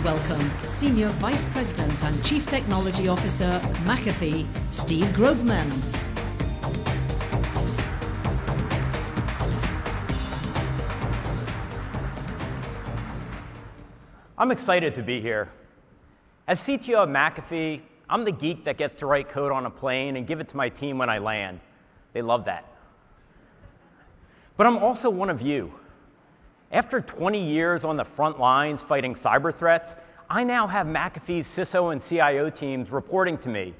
welcome Senior Vice President and Chief Technology Officer, McAfee, Steve Grobman. I'm excited to be here. As CTO of McAfee, I'm the geek that gets to write code on a plane and give it to my team when I land. They love that. But I'm also one of you. After 20 years on the front lines fighting cyber threats, I now have McAfee's CISO and CIO teams reporting to me.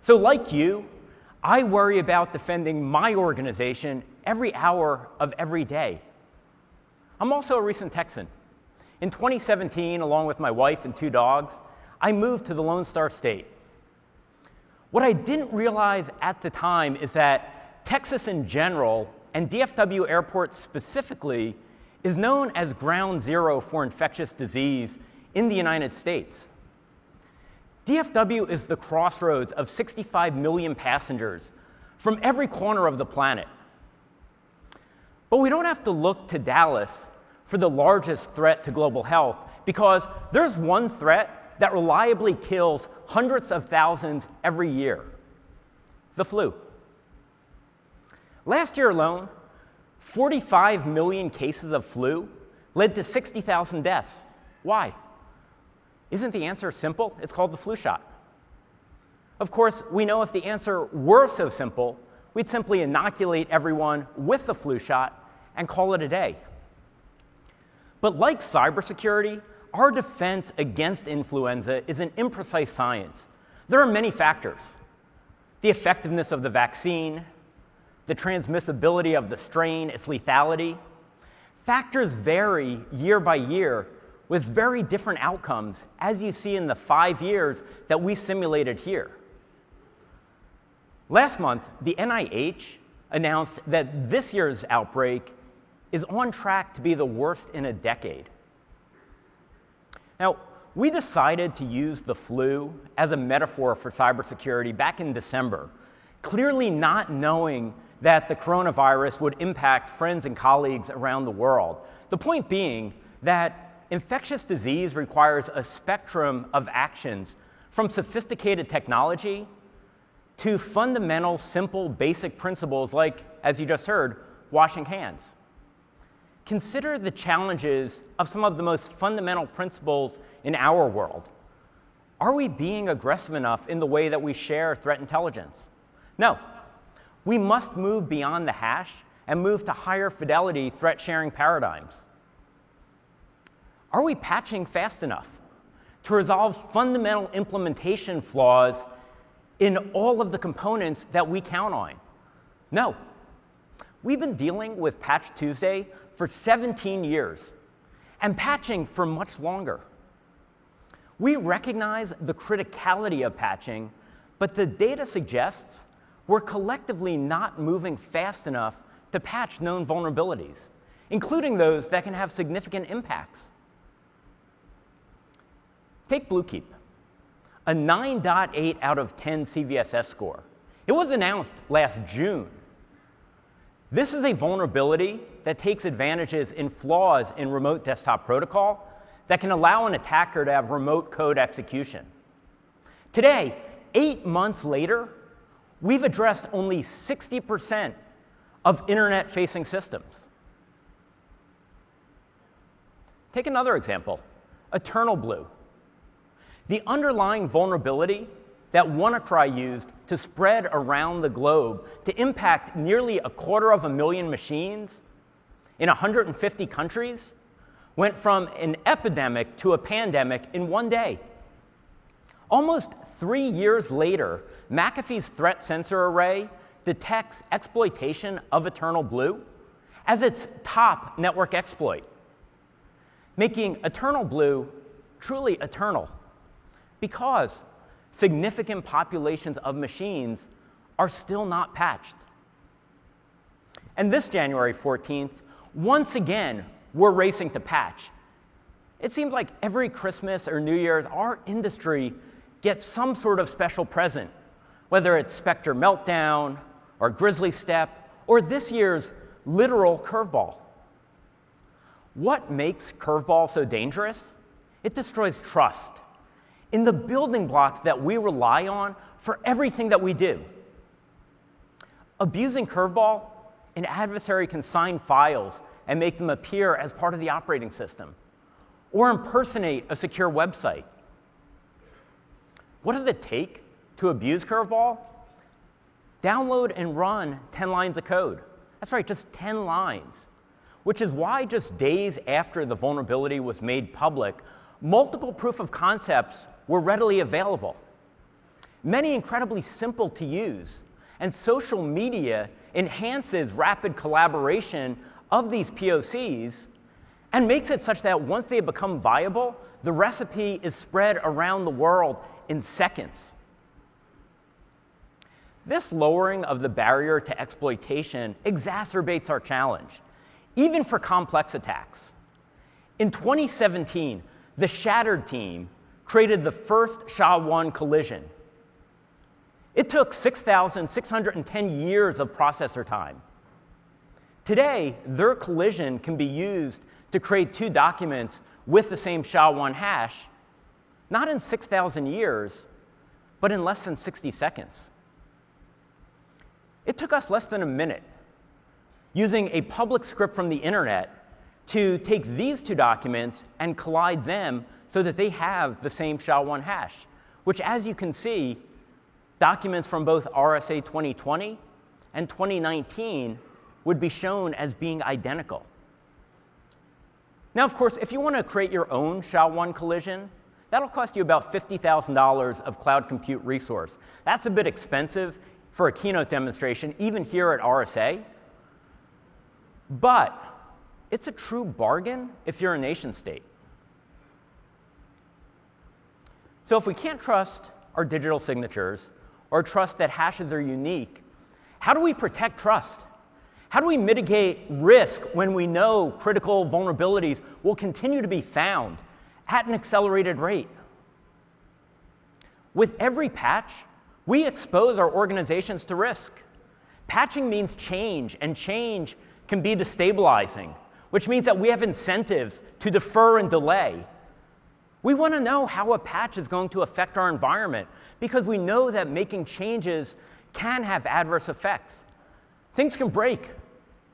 So like you, I worry about defending my organization every hour of every day. I'm also a recent Texan. In 2017, along with my wife and 2 dogs, I moved to the Lone Star State. What I didn't realize at the time is that Texas in general, and DFW Airport specifically, is known as ground zero for infectious disease in the United States. DFW is the crossroads of 65 million passengers from every corner of the planet. But we don't have to look to Dallas for the largest threat to global health, because there's one threat that reliably kills hundreds of thousands every year: the flu. Last year alone, 45 million cases of flu led to 60,000 deaths. Why? Isn't the answer simple? It's called the flu shot. Of course, we know if the answer were so simple, we'd simply inoculate everyone with the flu shot and call it a day. But like cybersecurity, our defense against influenza is an imprecise science. There are many factors: the effectiveness of the vaccine, the transmissibility of the strain, its lethality. Factors vary year by year with very different outcomes, as you see in the 5 years that we simulated here. Last month, the NIH announced that this year's outbreak is on track to be the worst in a decade. Now, we decided to use the flu as a metaphor for cybersecurity back in December, clearly not knowing that the coronavirus would impact friends and colleagues around the world. The point being that infectious disease requires a spectrum of actions, from sophisticated technology to fundamental, simple, basic principles like, as you just heard, washing hands. Consider the challenges of some of the most fundamental principles in our world. Are we being aggressive enough in the way that we share threat intelligence? No. We must move beyond the hash and move to higher fidelity threat sharing paradigms. Are we patching fast enough to resolve fundamental implementation flaws in all of the components that we count on? No. We've been dealing with Patch Tuesday for 17 years, and patching for much longer. We recognize the criticality of patching, but the data suggests we're collectively not moving fast enough to patch known vulnerabilities, including those that can have significant impacts. Take Bluekeep, a 9.8 out of 10 CVSS score. It was announced last June. This is a vulnerability that takes advantages in flaws in remote desktop protocol that can allow an attacker to have remote code execution. Today, 8 months later, we've addressed only 60% of internet-facing systems. Take another example, Eternal Blue. The underlying vulnerability that WannaCry used to spread around the globe to impact nearly 250,000 machines in 150 countries went from an epidemic to a pandemic in 1 day. Almost 3 years later, McAfee's threat sensor array detects exploitation of Eternal Blue as its top network exploit, making Eternal Blue truly eternal, because significant populations of machines are still not patched. And this January 14th, once again, we're racing to patch. It seems like every Christmas or New Year's, our industry gets some sort of special present, whether it's Spectre Meltdown or Grizzly Step or this year's literal curveball. What makes curveball so dangerous? It destroys trust in the building blocks that we rely on for everything that we do. Abusing Curveball, an adversary can sign files and make them appear as part of the operating system, or impersonate a secure website. What does it take to abuse Curveball? Download and run 10 lines of code. That's right, just 10 lines, which is why just days after the vulnerability was made public, multiple proof of concepts were readily available. Many incredibly simple to use, and social media enhances rapid collaboration of these POCs and makes it such that once they become viable, the recipe is spread around the world in seconds. This lowering of the barrier to exploitation exacerbates our challenge, even for complex attacks. In 2017, the Shattered team created the first SHA-1 collision. It took 6,610 years of processor time. Today, their collision can be used to create two documents with the same SHA-1 hash, not in 6,000 years, but in less than 60 seconds. It took us less than a minute, using a public script from the internet, to take these two documents and collide them so that they have the same SHA-1 hash, which, as you can see, documents from both RSA 2020 and 2019 would be shown as being identical. Now, of course, if you want to create your own SHA-1 collision, that'll cost you about $50,000 of cloud compute resource. That's a bit expensive for a keynote demonstration, even here at RSA. But it's a true bargain if you're a nation state. So if we can't trust our digital signatures or trust that hashes are unique, how do we protect trust? How do we mitigate risk when we know critical vulnerabilities will continue to be found at an accelerated rate? With every patch, we expose our organizations to risk. Patching means change, and change can be destabilizing, which means that we have incentives to defer and delay. We want to know how a patch is going to affect our environment because we know that making changes can have adverse effects. Things can break,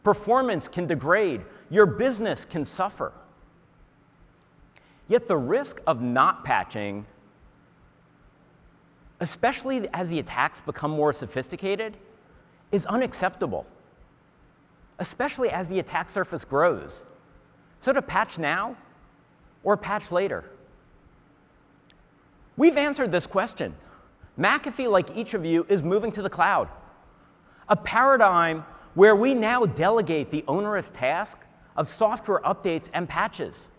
performance can degrade, your business can suffer. Yet the risk of not patching, especially as the attacks become more sophisticated, is unacceptable, especially as the attack surface grows. So to patch now or patch later? We've answered this question. McAfee, like each of you, is moving to the cloud, a paradigm where we now delegate the onerous task of software updates and patches.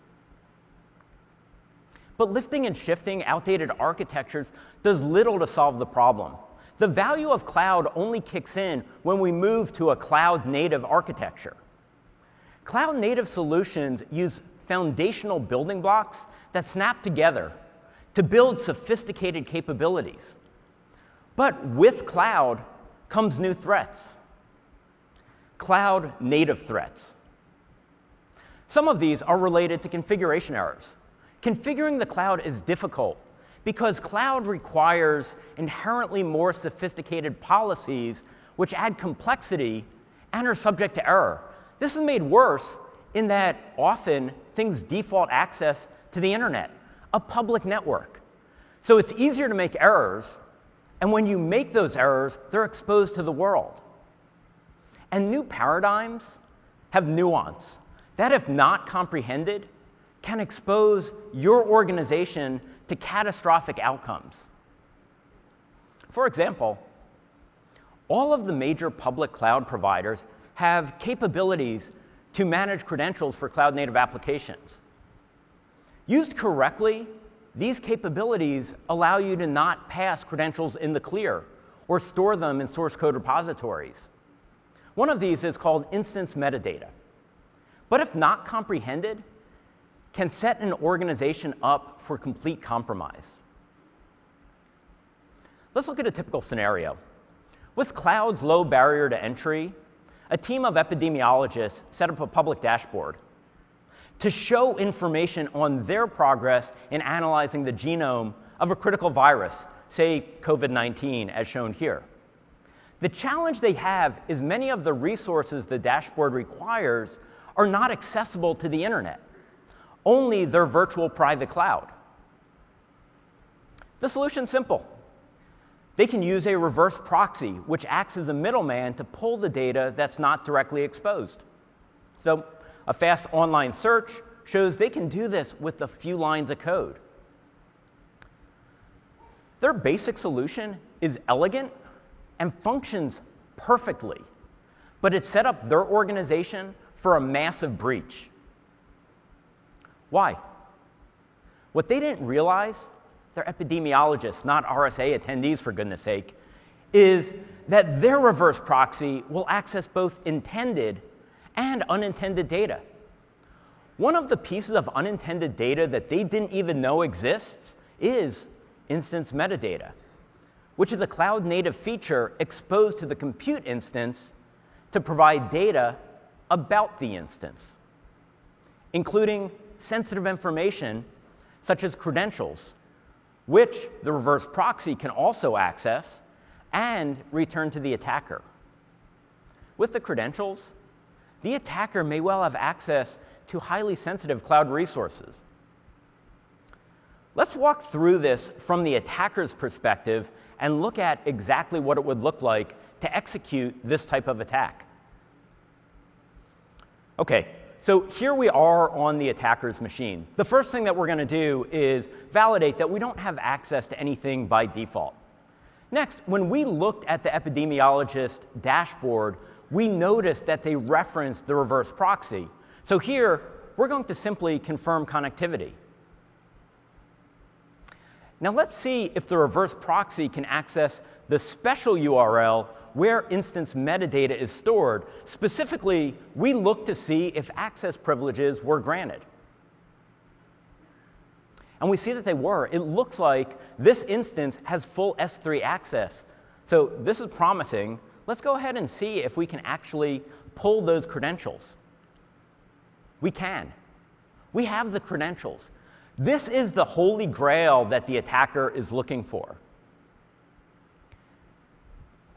But lifting and shifting outdated architectures does little to solve the problem. The value of cloud only kicks in when we move to a cloud-native architecture. Cloud-native solutions use foundational building blocks that snap together to build sophisticated capabilities. But with cloud comes new threats, cloud-native threats. Some of these are related to configuration errors. Configuring the cloud is difficult because cloud requires inherently more sophisticated policies which add complexity and are subject to error. This is made worse in that often things default access to the internet, a public network. So it's easier to make errors, and when you make those errors, they're exposed to the world. And new paradigms have nuance that, if not comprehended, can expose your organization to catastrophic outcomes. For example, all of the major public cloud providers have capabilities to manage credentials for cloud-native applications. Used correctly, these capabilities allow you to not pass credentials in the clear or store them in source code repositories. One of these is called instance metadata. But if not comprehended, can set an organization up for complete compromise. Let's look at a typical scenario. With cloud's low barrier to entry, a team of epidemiologists set up a public dashboard. to show information on their progress in analyzing the genome of a critical virus, say COVID-19, as shown here. The challenge they have is many of the resources the dashboard requires are not accessible to the internet, only their virtual private cloud. The solution's simple. They can use a reverse proxy, which acts as a middleman to pull the data that's not directly exposed. So a fast online search shows they can do this with a few lines of code. Their basic solution is elegant and functions perfectly, but it set up their organization for a massive breach. Why? What they didn't realize, they're epidemiologists, not RSA attendees for goodness sake, is that their reverse proxy will access both intended and unintended data. One of the pieces of unintended data that they didn't even know exists is instance metadata, which is a cloud-native feature exposed to the compute instance to provide data about the instance, including sensitive information such as credentials, which the reverse proxy can also access and return to the attacker. With the credentials, the attacker may well have access to highly sensitive cloud resources. Let's walk through this from the attacker's perspective and look at exactly what it would look like to execute this type of attack. OK, so here we are on the attacker's machine. The first thing that we're going to do is validate that we don't have access to anything by default. Next, when we looked at the epidemiologist dashboard, we noticed that they referenced the reverse proxy. So here, we're going to simply confirm connectivity. Now let's see if the reverse proxy can access the special URL where instance metadata is stored. Specifically, we look to see if access privileges were granted. And we see that they were. It looks like this instance has full S3 access. So this is promising. Let's go ahead and see if we can actually pull those credentials. We can. We have the credentials. This is the holy grail that the attacker is looking for.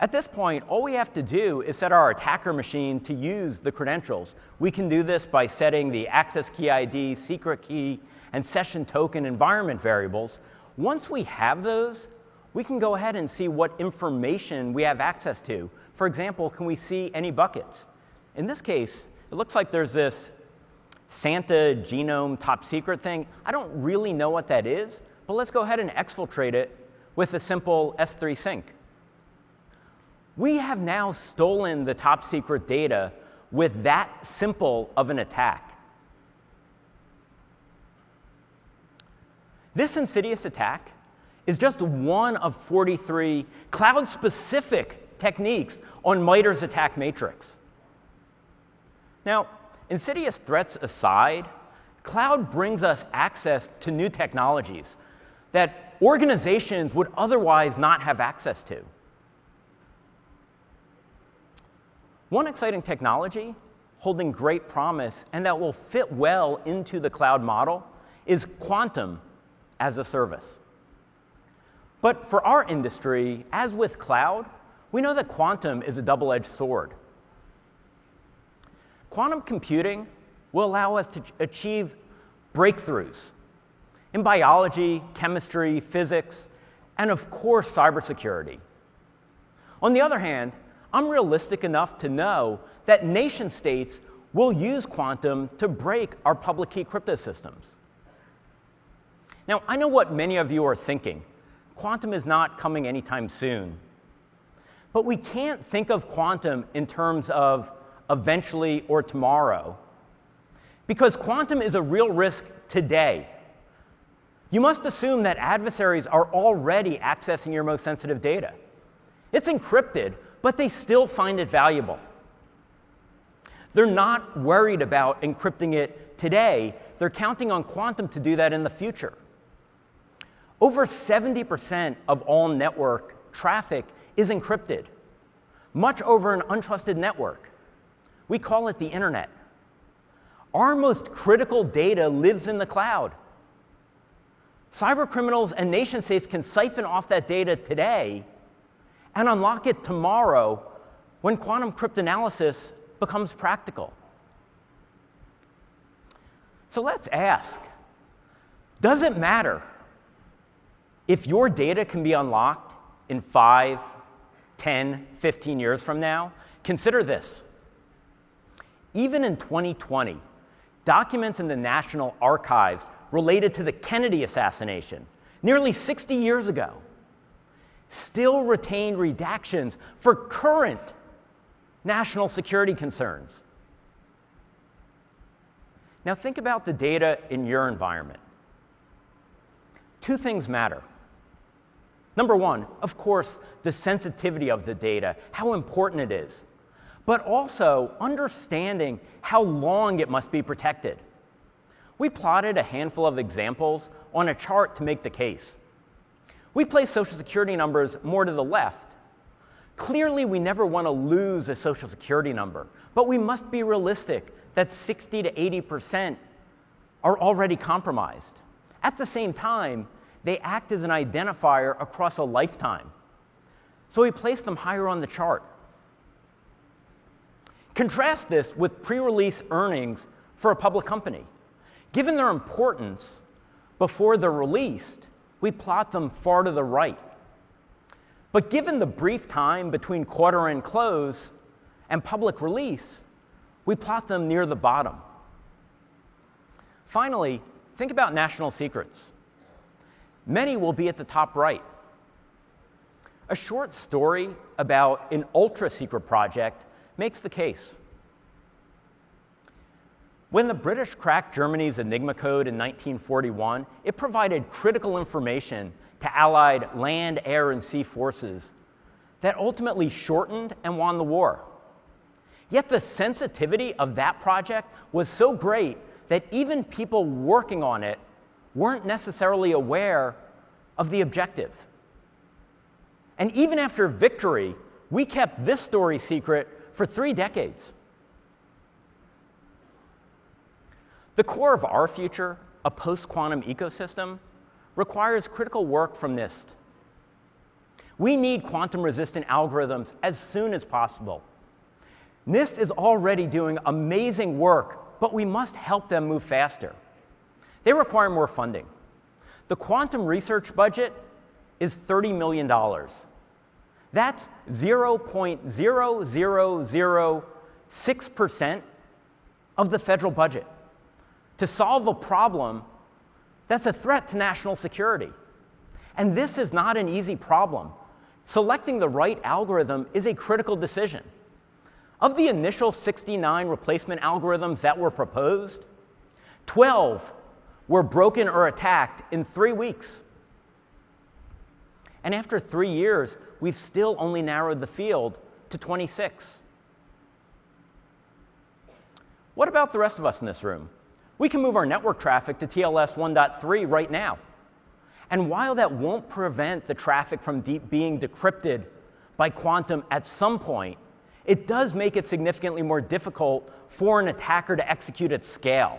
At this point, all we have to do is set our attacker machine to use the credentials. We can do this by setting the access key ID, secret key, and session token environment variables. Once we have those, we can go ahead and see what information we have access to. For example, can we see any buckets? In this case, it looks like there's this Santa genome top secret thing. I don't really know what that is, but let's go ahead and exfiltrate it with a simple S3 sync. We have now stolen the top secret data with that simple of an attack. This insidious attack is just one of 43 cloud-specific techniques on MITRE's attack matrix. Now, insidious threats aside, cloud brings us access to new technologies that organizations would otherwise not have access to. One exciting technology holding great promise and that will fit well into the cloud model is quantum as a service. But for our industry, as with cloud, we know that quantum is a double-edged sword. Quantum computing will allow us to achieve breakthroughs in biology, chemistry, physics, and of course, cybersecurity. On the other hand, I'm realistic enough to know that nation states will use quantum to break our public key crypto systems. Now, I know what many of you are thinking. Quantum is not coming anytime soon. But we can't think of quantum in terms of eventually or tomorrow, because quantum is a real risk today. You must assume that adversaries are already accessing your most sensitive data. It's encrypted, but they still find it valuable. They're not worried about encrypting it today. They're counting on quantum to do that in the future. Over 70% of all network traffic is encrypted, much over an untrusted network. We call it the internet. Our most critical data lives in the cloud. Cybercriminals and nation states can siphon off that data today and unlock it tomorrow when quantum cryptanalysis becomes practical. So let's ask, does it matter if your data can be unlocked in 5, 10, 15 years from now? Consider this. Even in 2020, documents in the National Archives related to the Kennedy assassination, nearly 60 years ago, still retain redactions for current national security concerns. Now think about the data in your environment. Two things matter. Number one, of course, the sensitivity of the data, how important it is, but also understanding how long it must be protected. We plotted a handful of examples on a chart to make the case. We place Social Security numbers more to the left. Clearly, we never want to lose a Social Security number, but we must be realistic that 60 to 80% are already compromised. At the same time, they act as an identifier across a lifetime. So we place them higher on the chart. Contrast this with pre-release earnings for a public company. Given their importance before they're released, we plot them far to the right. But given the brief time between quarter-end close and public release, we plot them near the bottom. Finally, think about national secrets. Many will be at the top right. A short story about an ultra-secret project makes the case. When the British cracked Germany's Enigma code in 1941, it provided critical information to Allied land, air, and sea forces that ultimately shortened and won the war. Yet the sensitivity of that project was so great that even people working on it weren't necessarily aware of the objective. And even after victory, we kept this story secret for 3 decades. The core of our future, a post-quantum ecosystem, requires critical work from NIST. We need quantum-resistant algorithms as soon as possible. NIST is already doing amazing work, but we must help them move faster. They require more funding. The quantum research budget is $30 million. That's 0.0006% of the federal budget to solve a problem that's a threat to national security. And this is not an easy problem. Selecting the right algorithm is a critical decision. Of the initial 69 replacement algorithms that were proposed, 12 were broken or attacked in 3 weeks. And after 3 years, we've still only narrowed the field to 26. What about the rest of us in this room? We can move our network traffic to TLS 1.3 right now. And while that won't prevent the traffic from being decrypted by quantum at some point, it does make it significantly more difficult for an attacker to execute at scale.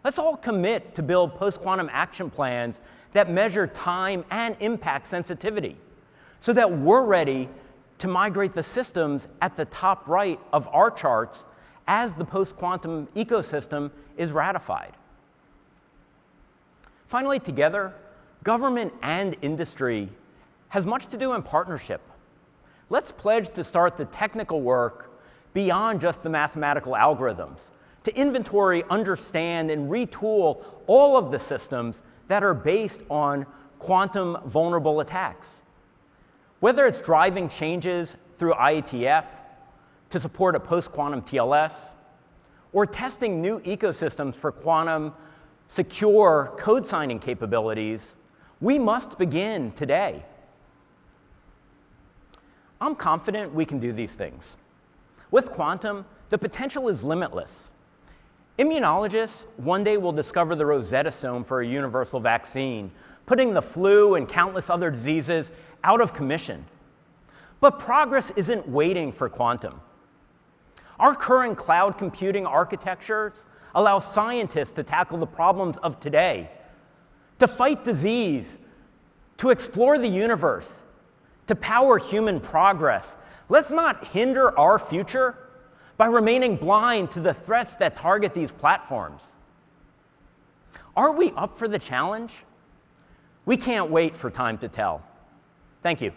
Let's all commit to build post-quantum action plans that measure time and impact sensitivity so that we're ready to migrate the systems at the top right of our charts as the post-quantum ecosystem is ratified. Finally, together, government and industry has much to do in partnership. Let's pledge to start the technical work beyond just the mathematical algorithms, to inventory, understand, and retool all of the systems that are based on quantum vulnerable attacks. Whether it's driving changes through IETF to support a post-quantum TLS, or testing new ecosystems for quantum secure code signing capabilities, we must begin today. I'm confident we can do these things. With quantum, the potential is limitless. Immunologists one day will discover the Rosetta Stone for a universal vaccine, putting the flu and countless other diseases out of commission. But progress isn't waiting for quantum. Our current cloud computing architectures allow scientists to tackle the problems of today, to fight disease, to explore the universe, to power human progress. Let's not hinder our future by remaining blind to the threats that target these platforms. Are we up for the challenge? We can't wait for time to tell. Thank you.